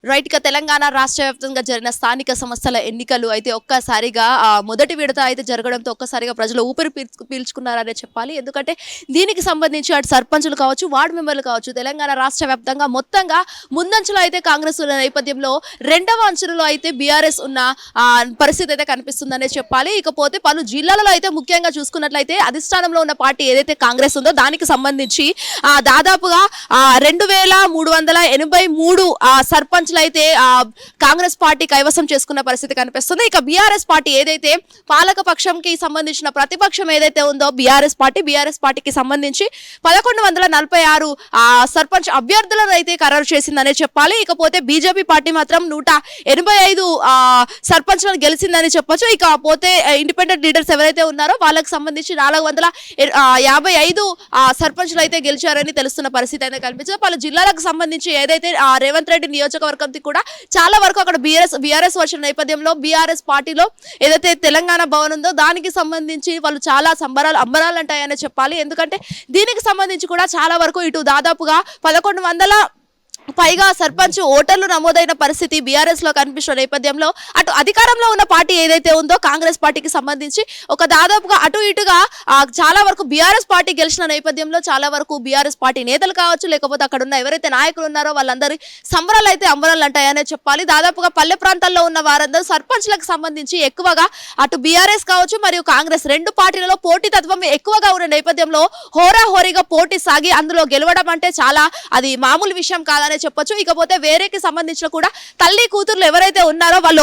Right గా తెలంగాణ రాష్ట్ర వ్యాప్తంగా జరిగిన స్థానిక సంస్థల ఎన్నికలు అయితే ఒక్కసారిగా మొదటి విడత అయితే జరగడంతో ఒక్కసారిగా ప్రజలు ఊపిరి పీల్చుకున్నారనే చెప్పాలి. ఎందుకంటే దీనికి సంబంధించి అటు సర్పంచులు కావచ్చు, వార్డు మెంబర్లు కావచ్చు, తెలంగాణ రాష్ట్ర వ్యాప్తంగా మొత్తంగా ముందంచులో అయితే కాంగ్రెస్ ఉన్న నేపథ్యంలో రెండవ అంచులలో అయితే బీఆర్ఎస్ ఉన్న పరిస్థితి అయితే కనిపిస్తుందనే చెప్పాలి. ఇకపోతే పలు జిల్లాలలో అయితే ముఖ్యంగా చూసుకున్నట్లయితే అధిష్టానంలో ఉన్న పార్టీ ఏదైతే కాంగ్రెస్ ఉందో దానికి సంబంధించి దాదాపుగా 2383 సర్పంచ్ అయితే కాంగ్రెస్ పార్టీ కైవసం చేసుకున్న పరిస్థితి కనిపిస్తుంది. ఇక బీఆర్ఎస్ పార్టీ ఏదైతే పాలక పక్షంకి సంబంధించిన ప్రతిపక్షం ఏదైతే ఉందో బీఆర్ఎస్ పార్టీకి సంబంధించి 1146 సర్పంచ్ అభ్యర్థులను అయితే ఖరారు చేసిందనే చెప్పాలి. ఇకపోతే బీజేపీ పార్టీ మాత్రం 185 సర్పంచ్లను గెలిచిందని చెప్పొచ్చు. ఇకపోతే ఇండిపెండెంట్ లీడర్స్ ఎవరైతే ఉన్నారో వాళ్ళకి సంబంధించి 455 సర్పంచ్లు అయితే గెలిచారని తెలుస్తున్న పరిస్థితి అయితే కనిపిస్తుంది. పలు జిల్లాలకు సంబంధించి ఏదైతే రేవంత్ రెడ్డి నియోజకవర్గం కూడా చాలా వరకు అక్కడ బీఆర్ఎస్ వచ్చిన నేపథ్యంలో బీఆర్ఎస్ పార్టీలో ఏదైతే తెలంగాణ భవన్ ఉందో దానికి సంబంధించి వాళ్ళు చాలా అంబరాలు అంటాయని చెప్పాలి. ఎందుకంటే దీనికి సంబంధించి కూడా చాలా వరకు ఇటు దాదాపుగా 1100 పైగా సర్పంచ్ ఓటర్లు నమోదైన పరిస్థితి బీఆర్ఎస్ లో కనిపిస్తున్న నేపథ్యంలో అటు అధికారంలో ఉన్న పార్టీ ఏదైతే ఉందో కాంగ్రెస్ పార్టీకి సంబంధించి ఒక దాదాపుగా అటు ఇటుగా చాలా వరకు బీఆర్ఎస్ పార్టీ గెలిచిన నేపథ్యంలో చాలా వరకు బీఆర్ఎస్ పార్టీ నేతలు కావచ్చు, లేకపోతే అక్కడ ఉన్న ఎవరైతే నాయకులు ఉన్నారో వాళ్ళందరి సంబరాలు అయితే అంబరాలు అంటాయనే చెప్పాలి. దాదాపుగా పల్లె ప్రాంతాల్లో ఉన్న వారందరూ సర్పంచ్లకు సంబంధించి ఎక్కువగా అటు బీఆర్ఎస్ కావచ్చు మరియు కాంగ్రెస్ రెండు పార్టీలలో పోటీతత్వం ఎక్కువగా ఉన్న నేపథ్యంలో హోరాహోరీగా పోటీ సాగి అందులో గెలవడం అంటే చాలా అది మామూలు విషయం కాదని చెప్పొచ్చు. ఇకపోతే వేరేకి సంబంధించిన కూడా తల్లి కూతుర్లు ఎవరైతే ఉన్నారో వాళ్ళు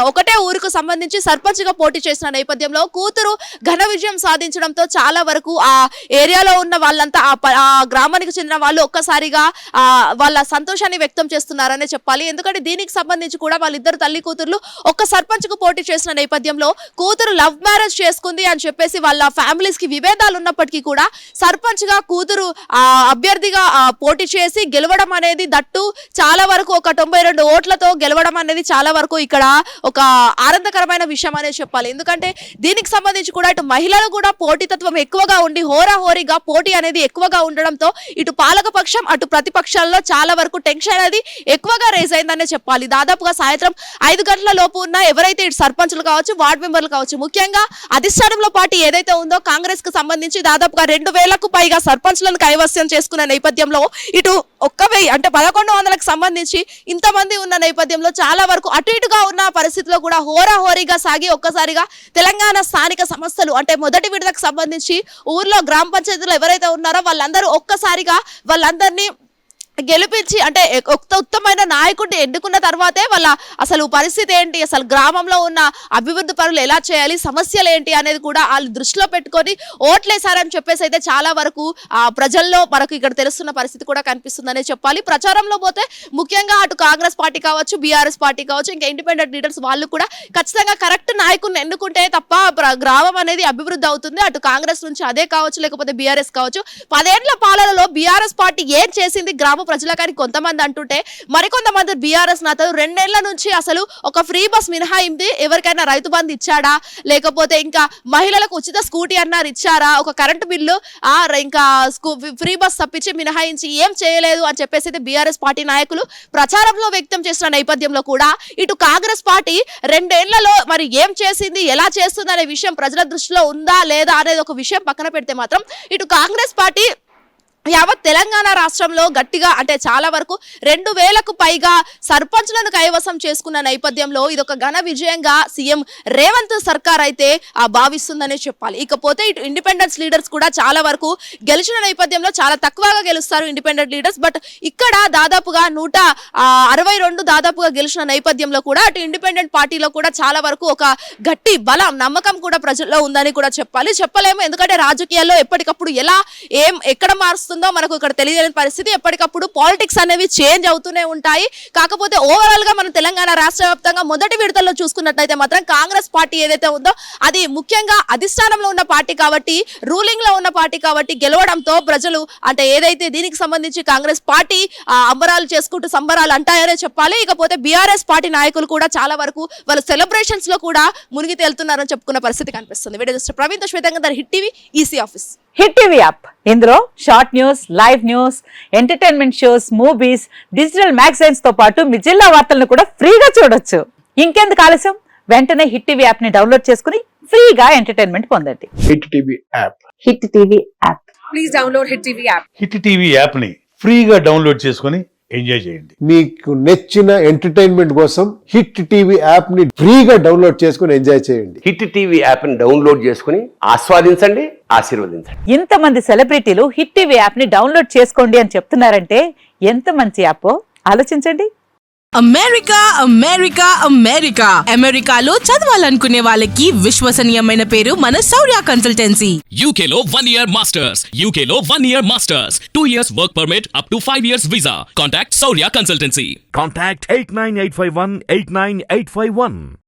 ఒకటే ఊరికి సంబంధించి సర్పంచ్ గా పోటీ చేసిన నేపథ్యంలో కూతురు ఘన విజయం సాధించడంతో చాలా వరకు ఆ ఏరియాలో ఉన్న వాళ్ళంతా ఆ గ్రామానికి చెందిన వాళ్ళు ఒక్కసారిగా వాళ్ళ సంతోషాన్ని వ్యక్తం చేస్తున్నారనే చెప్పాలి. ఎందుకంటే దీనికి సంబంధించి కూడా వాళ్ళిద్దరు తల్లి కూతుర్లు ఒక్క సర్పంచ్ కు పోటీ చేసిన నేపథ్యంలో కూతురు లవ్ మ్యారేజ్ చేసుకుంది అని చెప్పేసి వాళ్ళ ఫ్యామిలీస్ కి విభేదాలు ఉన్నప్పటికీ కూడా సర్పంచ్ గా కూతురు అభ్యర్థిగా పోటీ చేసి గెలవడం అనేది దట్టు చాలా వరకు ఒక 92 ఓట్లతో గెలవడం అనేది చాలా వరకు ఇక్కడ ఒక ఆనందకరమైన విషయం అనే చెప్పాలి. ఎందుకంటే దీనికి సంబంధించి కూడా ఇటు మహిళలు కూడా పోటీతత్వం ఎక్కువగా ఉండి హోరాహోరీగా పోటీ అనేది ఎక్కువగా ఉండడంతో ఇటు పాలక పక్షం అటు ప్రతిపక్షాల్లో చాలా వరకు టెన్షన్ అనేది ఎక్కువగా రేజ్ అయిందనే చెప్పాలి. దాదాపుగా సాయంత్రం 5 గంటల లోపు ఉన్న ఎవరైతే ఇటు సర్పంచులు కావచ్చు, వార్డు మెంబర్లు కావచ్చు, ముఖ్యంగా అధిష్టానంలో పార్టీ ఏదైతే ఉందో కాంగ్రెస్ కు సంబంధించి దాదాపుగా 2000కు పైగా సర్పంచ్లను కైవసం చేసుకున్న నేపథ్యంలో ఇటు 1000 అంటే 1100కు సంబంధించి ఇంతమంది ఉన్న నేపథ్యంలో చాలా వరకు అటు ఇటుగా ఉన్న పరిస్థితిలో కూడా హోరాహోరీగా సాగి ఒక్కసారిగా తెలంగాణ స్థానిక సంస్థలు అంటే మొదటి విడతకు సంబంధించి ఊర్లో గ్రామ పంచాయతీలో ఎవరైతే ఉన్నారో వాళ్ళందరూ ఒక్కసారిగా వాళ్ళందరినీ గెలిపించి అంటే ఉత్తమమైన నాయకుడిని ఎన్నుకున్న తర్వాతే వాళ్ళ అసలు పరిస్థితి ఏంటి, అసలు గ్రామంలో ఉన్న అభివృద్ధి పనులు ఎలా చేయాలి, సమస్యలు ఏంటి అనేది కూడా వాళ్ళు దృష్టిలో పెట్టుకొని ఓట్లేసారని చెప్పేసి అయితే చాలా వరకు ప్రజల్లో మనకు ఇక్కడ తెలుస్తున్న పరిస్థితి కూడా కనిపిస్తుందనే చెప్పాలి. ప్రచారంలో పోతే ముఖ్యంగా అటు కాంగ్రెస్ పార్టీ కావచ్చు, బీఆర్ఎస్ పార్టీ కావచ్చు, ఇంకా ఇండిపెండెంట్ లీడర్స్ వాళ్ళు కూడా ఖచ్చితంగా కరెక్ట్ నాయకుడిని ఎన్నుకుంటే తప్ప గ్రామం అనేది అభివృద్ధి అవుతుంది. అటు కాంగ్రెస్ నుంచి అదే కావచ్చు, లేకపోతే బీఆర్ఎస్ కావచ్చు. 10 ఏళ్ల పాలనలో బీఆర్ఎస్ పార్టీ ఏం చేసింది గ్రామ ప్రజలకని కొంతమంది అంటుంటే మరికొంతమంది బీఆర్ఎస్ నేతలు 2 ఏళ్ల నుంచి అసలు ఒక ఫ్రీ బస్ మినహాయింది ఎవరికైనా రైతు బంధు ఇచ్చాడా, లేకపోతే ఇంకా మహిళలకు ఉచిత స్కూటీ అన్నారు ఇచ్చారా, ఒక కరెంటు బిల్లు ఇంకా ఫ్రీ బస్ తప్పించి మినహాయించి ఏం చేయలేదు అని చెప్పేసి బీఆర్ఎస్ పార్టీ నాయకులు ప్రచారంలో వ్యక్తం చేసిన నేపథ్యంలో కూడా ఇటు కాంగ్రెస్ పార్టీ 2 ఏళ్లలో మరి ఏం చేసింది, ఎలా చేస్తుంది అనే విషయం ప్రజల దృష్టిలో ఉందా లేదా అనేది ఒక విషయం పక్కన పెడితే మాత్రం ఇటు కాంగ్రెస్ పార్టీ యావత్ తెలంగాణ రాష్ట్రంలో గట్టిగా అంటే చాలా వరకు 2000కు పైగా సర్పంచ్లను కైవసం చేసుకున్న నేపథ్యంలో ఇది ఒక ఘన విజయంగా సీఎం రేవంత్ సర్కార్ అయితే భావిస్తుందనే చెప్పాలి. ఇకపోతే ఇటు ఇండిపెండెన్స్ లీడర్స్ కూడా చాలా వరకు గెలిచిన నేపథ్యంలో చాలా తక్కువగా గెలుస్తారు ఇండిపెండెంట్ లీడర్స్. బట్ ఇక్కడ దాదాపుగా 162 దాదాపుగా గెలిచిన నేపథ్యంలో కూడా అటు ఇండిపెండెంట్ పార్టీలో కూడా చాలా వరకు ఒక గట్టి బలం నమ్మకం కూడా ప్రజల్లో ఉందని కూడా చెప్పలేము. ఎందుకంటే రాజకీయాల్లో ఎప్పటికప్పుడు ఎక్కడ మారుస్తుందో మనకు ఇక్కడ తెలియని పరిస్థితి, ఎప్పటికప్పుడు పాలిటిక్స్ అనేవి చేంజ్ అవుతూనే ఉంటాయి. కాకపోతే ఓవరాల్ గా మనం తెలంగాణ రాష్ట్ర వ్యాప్తంగా మొదటి విడతల్లో చూసుకున్నట్లయితే మాత్రం కాంగ్రెస్ పార్టీ ఏదైతే ఉందో అది ముఖ్యంగా అధిష్టానంలో ఉన్న పార్టీ కాబట్టి, రూలింగ్ లో ఉన్న పార్టీ కాబట్టి గెలవడంతో ప్రజలు అంటే ఏదైతే దీనికి సంబంధించి కాంగ్రెస్ పార్టీ అంబరాలు చేసుకుంటూ సంబరాలు అంటాయనే చెప్పాలి. ఇకపోతే బీఆర్ఎస్ పార్టీ నాయకులు కూడా చాలా వరకు వాళ్ళు సెలబ్రేషన్స్ లో కూడా మునిగి తేలుతున్నారని చెప్పుకున్న పరిస్థితి కనిపిస్తుంది. వీడియో జస్ట్ ప్రవీణ్ తో శ్వేతంగా Hit TV EC office. Hit TV app ఇందులో short news, live news, entertainment shows, movies, digital magazines తో పాటు మీ జిల్లా వార్తలను కూడా ఫ్రీగా చూడొచ్చు. ఇంకెందుకు ఆలస్యం, వెంటనే హిట్ టీవీ యాప్ ని డౌన్లోడ్ చేసుకుని ఫ్రీగా ఎంటర్టైన్మెంట్ పొందండి. Hit TV app. Hit TV app. Please download Hit TV app. Hit TV app ని ఫ్రీగా డౌన్లోడ్ చేసుకొని ఎంజాయ్ చేయండి. మీకు నచ్చిన ఎంటర్టైన్మెంట్ కోసం హిట్ టీవీ యాప్ ని ఫ్రీగా డౌన్లోడ్ చేసుకుని ఎంజాయ్ చేయండి. హిట్ టీవీ యాప్ని డౌన్లోడ్ చేసుకుని ఆస్వాదించండి, ఆశీర్వదించండి. ఇంతమంది సెలబ్రిటీలు హిట్ టీవీ యాప్ ని డౌన్లోడ్ చేసుకోండి అని చెప్తున్నారంటే ఎంత మంచి యాప్ ఆలోచించండి. అమెరికా అమెరికా అమెరికా అమెరికాలో చదవాలనుకునే వాళ్ళకి విశ్వసనీయమైన పేరు మన శౌర్య కన్సల్టెన్సీ. UK లో 1 year masters. UK లో 1 year masters. 2 years work permit up to 5 years visa. Contact Saurya Consultancy. Contact 89851 89851.